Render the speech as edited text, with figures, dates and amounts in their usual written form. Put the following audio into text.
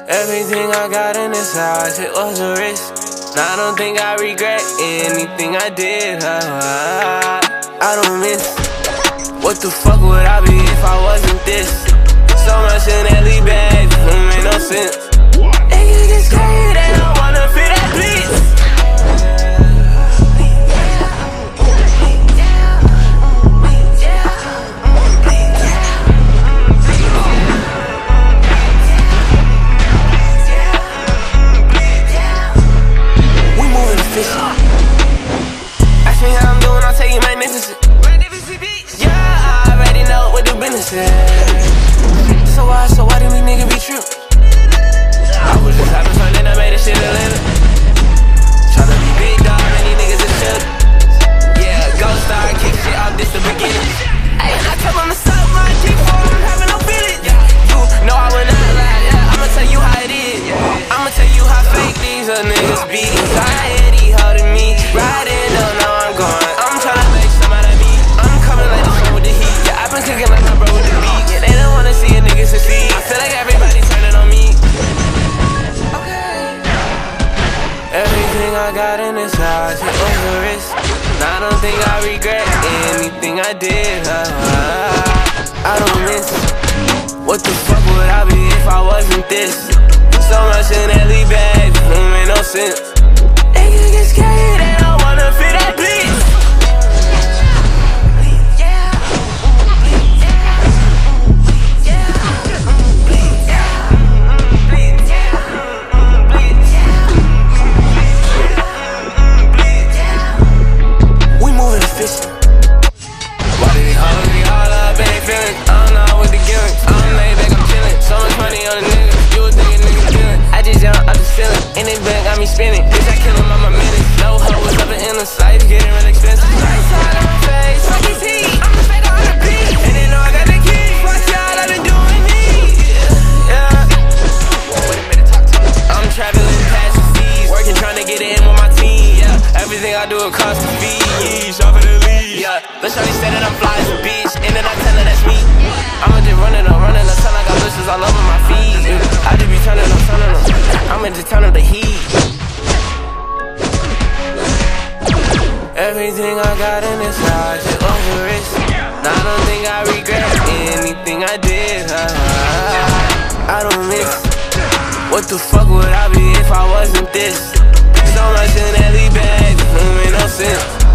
Everything I got in this house, it was a risk. Now I don't think I regret anything I did. I don't miss. What the fuck would I be if I wasn't this? So much in Ellie bag, it made no sense. Niggas get scared, they don't wanna feel that bleed. Ask me how I'm doing, I'll tell you magnificent. Yeah, I already know what the business is. So why do we nigga be true? I was just having fun and I made this shit a living. Tryna be big dog, and these niggas is shook. Yeah, Ghost Star, kick shit off, this the beginning. Ay, I told them to suck my G4, I'm having no feelings. You know I would not lie, yeah, I'ma tell you how it is. I'ma tell you how fake these niggas be. Anxiety holding me, riding, don't know I'm going. I'm tryna make some out of me. I'm coming like the sun with the heat. Yeah, I've been cooking like my bro with the beat. Yeah, they don't wanna see a nigga succeed. I feel like everybody turning on me. Okay. Everything I got in this house, it was a risk. Now I don't think I regret anything I did. I don't miss. What the fuck would I be if I wasn't this? So much in Ellie bag, it made no sense. Niggas get scared, they don't wanna feel that bleed. We moving efficient. Why did they hold me all up and they feelin'? I don't know what the gimmick. I'm laid back, I'm chillin'. So much money on the nigga, you would think a nigga feelin'. I just jumped up the ceiling, and they back got me spinning. Bitch, I kill him on my minutes. No hoe was up in the sight, getting real expensive. Lights all on my face, fuck his heat. I'm the fake on the beat, and they know I got the key. Fuck y'all, I've been doing me. Yeah. Wait a minute, talk to me. I'm traveling past the seas, working, trying to get in with my team. Yeah, everything I do it costs a fee. Shop for the lead. Yeah, the shawty said that I'm fly as a bitch, and then I tell her that's me. I'ma just running up, till I got bushes all over my feet. I just be turning up. I'ma just turn up the heat. Everything I got in this house, it was a risk. Now I don't think I regret anything I did. I don't miss. What the fuck would I be if I wasn't this? So much in Ellie bag, it made no sense.